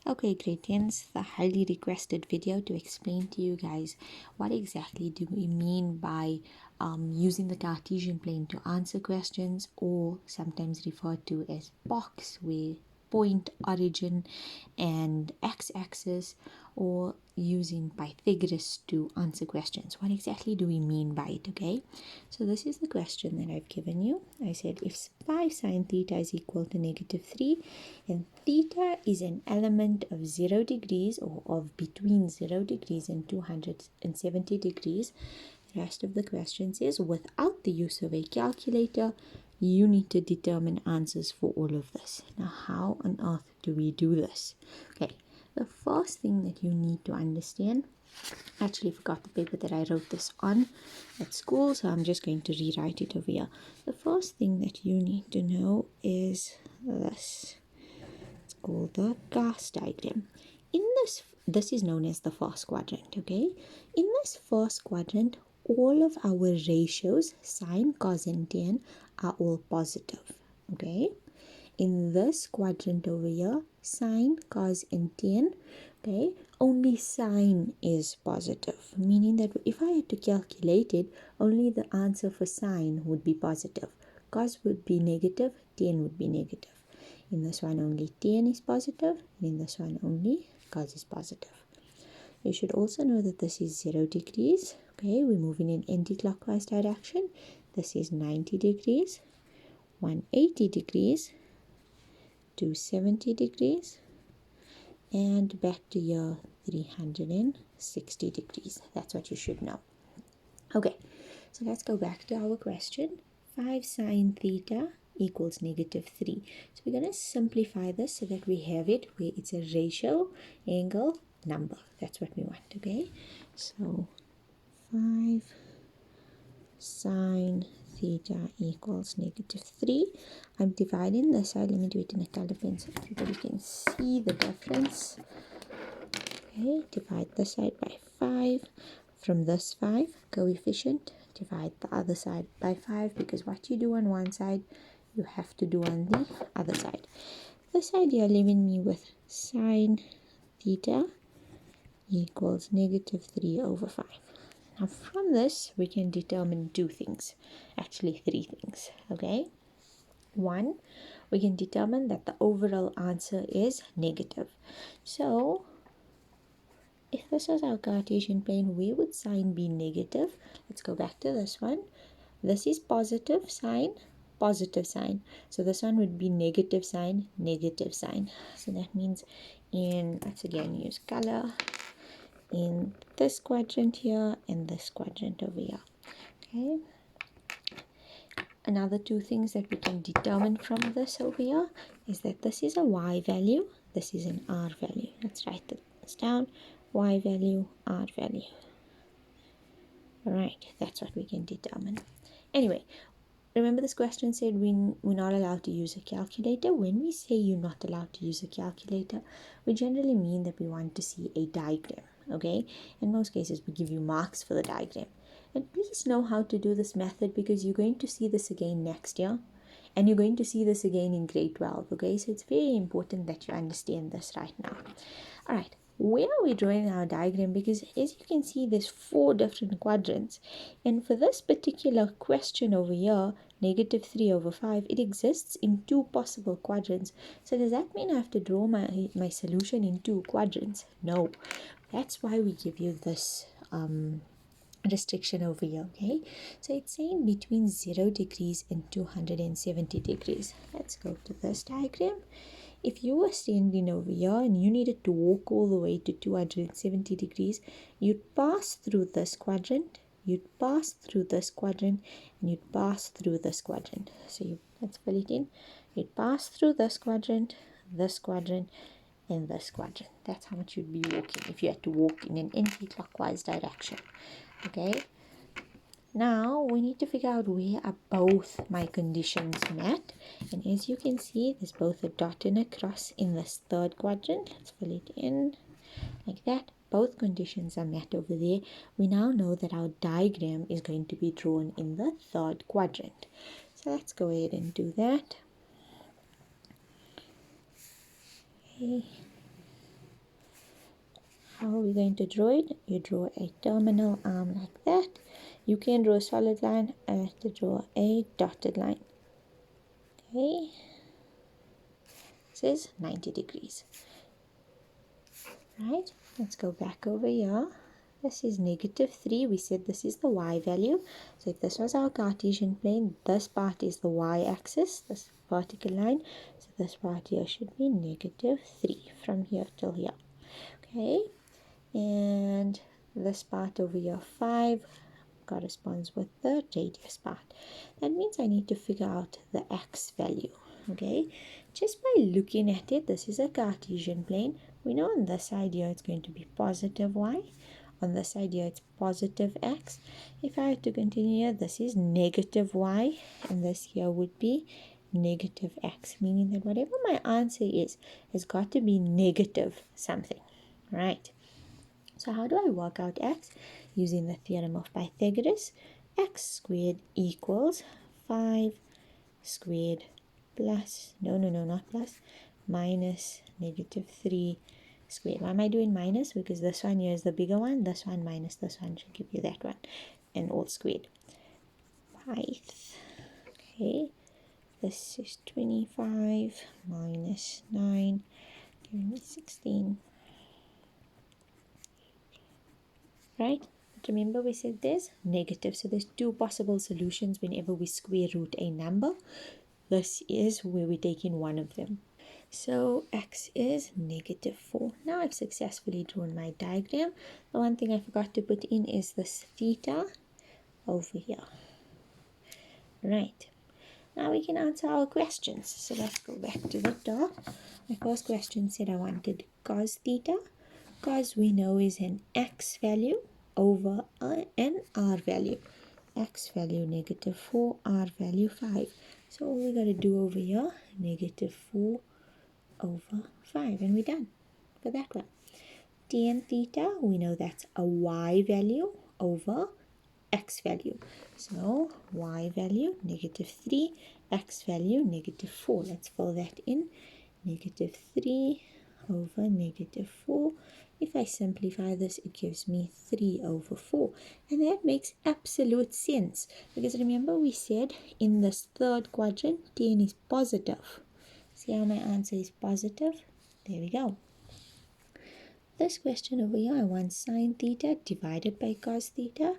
Okay, great. Hence the highly requested video to explain to you guys what exactly do we mean by using the Cartesian plane to answer questions, or sometimes referred to as POX, where point, origin, and x-axis, or using Pythagoras to answer questions. What exactly do we mean by it? Okay, so this is the question that I've given you. I said if 5 sine theta is equal to -3 and theta is an element of 0 degrees, or of between 0 degrees and 270 degrees, the rest of the questions is without the use of a calculator, you need to determine answers for all of this. Now, how on earth do we do this? Okay, the first thing that you need to understand, I actually forgot the paper that I wrote this on at school, so I'm just going to rewrite it over here. The first thing that you need to know is this. It's called the Gauss diagram. In this is known as the first quadrant, okay? In this first quadrant, all of our ratios, sine, cos, and tan, are all positive, okay? In this quadrant over here, sine, cos, and tan, okay, only sine is positive, meaning that if I had to calculate it, only the answer for sine would be positive. Cos would be negative, tan would be negative. In this one only tan is positive, and in this one only cos is positive. You should also know that this is 0 degrees. Okay, we're moving in anti-clockwise direction. This is 90 degrees, 180 degrees, 270 degrees, and back to your 360 degrees. That's what you should know. Okay, so let's go back to our question. 5 sine theta equals -3. So we're going to simplify this so that we have it where it's a ratio, angle, number. That's what we want, okay? So 5 sine theta equals -3. I'm dividing this side. Let me do it in a color pencil so everybody can see the difference. Okay, divide this side by 5. From this 5 coefficient, divide the other side by 5, because what you do on one side, you have to do on the other side. This side you're leaving me with sine theta equals -3/5. Now from this, we can determine two things, actually three things, okay? One, we can determine that the overall answer is negative. So if this was our Cartesian plane, where would sine be negative? Let's go back to this one. This is positive sine, positive sine. So this one would be negative sine, negative sine. So that means let's again use color, in this quadrant here and this quadrant over here. Okay. Another two things that we can determine from this over here is that this is a y value, this is an r value. Let's write this down. Y value, R value. Alright, that's what we can determine. Anyway, remember this question said we're not allowed to use a calculator. When we say you're not allowed to use a calculator, we generally mean that we want to see a diagram, okay? In most cases, we give you marks for the diagram. And please know how to do this method, because you're going to see this again next year. And you're going to see this again in grade 12, okay? So it's very important that you understand this right now. Alright. Where are we drawing our diagram? Because as you can see, there's 4 different quadrants, and for this particular question over here, -3/5, it exists in 2 possible quadrants. So does that mean I have to draw my solution in 2 quadrants? No, that's why we give you this restriction over here, okay? So it's saying between 0 degrees and 270 degrees. Let's go to this diagram. If you were standing over here and you needed to walk all the way to 270 degrees, you'd pass through this quadrant, you'd pass through this quadrant, and you'd pass through this quadrant. So let's fill it in. You'd pass through this quadrant, and this quadrant. That's how much you'd be walking if you had to walk in an anti-clockwise direction. Okay? Now we need to figure out where are both my conditions met, and as you can see, there's both a dot and a cross in this third quadrant. Let's fill it in like that. Both conditions are met over there. We now know that our diagram is going to be drawn in the third quadrant. So let's go ahead and do that. Okay. How are we going to draw it? You draw a terminal arm like that. You can draw a solid line. I have to draw a dotted line. Okay, this is 90 degrees. Right, let's go back over here. This is -3. We said this is the y value. So if this was our Cartesian plane, this part is the y-axis, this vertical line. So this part here should be -3 from here till here. Okay, and this part over here, 5, corresponds with the radius part. That means I need to figure out the x value. Okay, just by looking at it, this is a Cartesian plane. We know on this side here it's going to be positive y. On this side here it's positive x. If I had to continue here, this is negative y, and this here would be negative x, meaning that whatever my answer is has got to be negative something, right? So how do I work out x? Using the theorem of Pythagoras. X squared equals 5 squared plus, not plus, minus -3 squared. Why am I doing minus? Because this one here is the bigger one. This one minus this one should give you that one. And all squared. Pyth. Okay. This is 25 minus 9, giving me 16. Right? But remember we said there's negative. So there's two possible solutions whenever we square root a number. This is where we take in one of them. So x is -4. Now I've successfully drawn my diagram. The one thing I forgot to put in is this theta over here. Right. Now we can answer our questions. So let's go back to the top. My first question said I wanted cos theta. Cos we know is an x value over an r value. X value -4, r value 5. So all we got to do over here, -4 over 5, and we're done for that one. Tan theta, we know that's a y value over x value. So y value -3, x value -4. Let's fill that in. -3 over -4. If I simplify this, it gives me 3 over 4. And that makes absolute sense. Because remember we said in this third quadrant, tan is positive. See how my answer is positive? There we go. This question over here, I want sine theta divided by cos theta.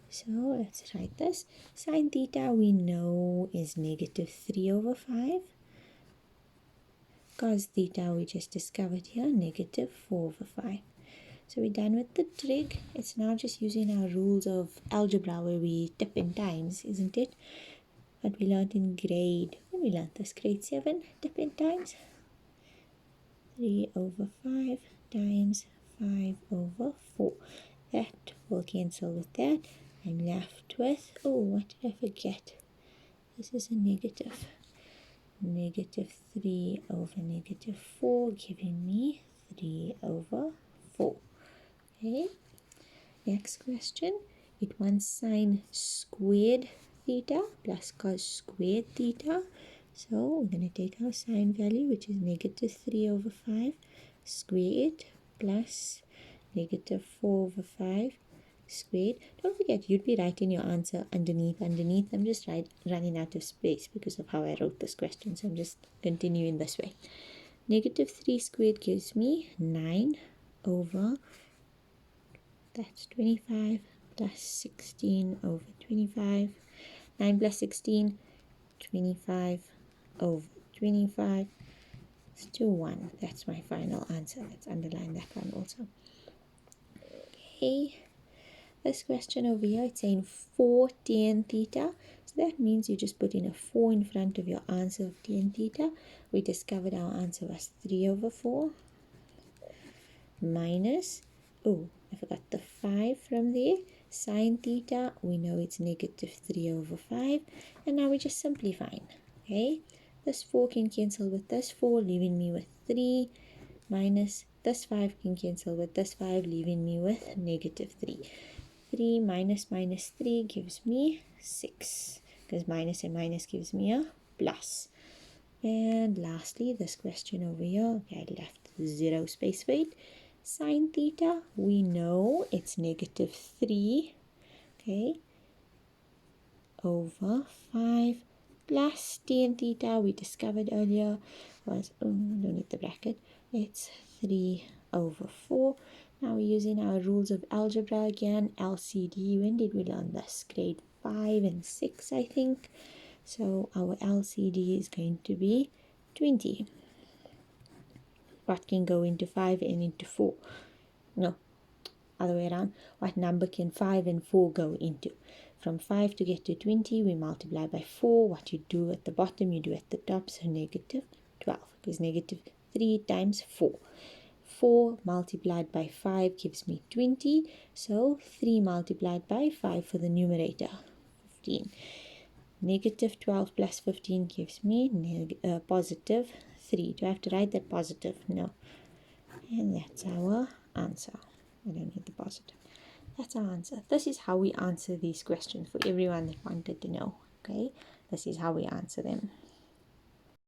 So let's write this. Sine theta we know is -3 over 5. Cos theta we just discovered here, -4 over 5. So we're done with the trig. It's now just using our rules of algebra where we dip in times, isn't it? What we learned in when we learned this, grade 7, dip in times. 3 over 5 times 5 over 4. That will cancel with that. I'm left with, oh, what did I forget? This is a negative. -3 over -4, giving me 3 over 4. Okay, next question. It wants sine squared theta plus cos squared theta. So we're going to take our sine value, which is -3 over 5 squared plus -4 over 5 squared. Don't forget, you'd be writing your answer underneath. I'm just running out of space because of how I wrote this question. So I'm just continuing this way. -3 squared gives me 9 over, that's 25, plus 16 over 25. 9 plus 16, 25 over 25. It's 2, 1. That's my final answer. Let's underline that one also. Okay. This question over here, it's saying 4 tan theta. So that means you just put in a 4 in front of your answer of tan theta. We discovered our answer was 3 over 4 minus, oh, I forgot the 5 from there. Sine theta, we know it's -3 over 5. And now we're just simplifying. Okay, this 4 can cancel with this 4, leaving me with 3 minus this 5 can cancel with this 5, leaving me with -3. 3 minus -3 gives me 6, because minus and minus gives me a plus. And lastly, this question over here, okay, I left 0 space for it. Sine theta, we know it's negative 3, okay, over 5 plus tan theta, we discovered earlier, was, don't need the bracket, it's 3 over 4. Now we're using our rules of algebra again, LCD. When did we learn this? Grade 5 and 6, I think. So our LCD is going to be 20. What can go into 5 and into 4? No, other way around. What number can 5 and 4 go into? From 5 to get to 20, we multiply by 4. What you do at the bottom, you do at the top. So negative 12, because negative 3 times 4. 4 multiplied by 5 gives me 20. So 3 multiplied by 5 for the numerator, 15. Negative 12 plus 15 gives me positive 3. Do I have to write that positive? No. And that's our answer. I don't need the positive. That's our answer. This is how we answer these questions for everyone that wanted to know. Okay, this is how we answer them.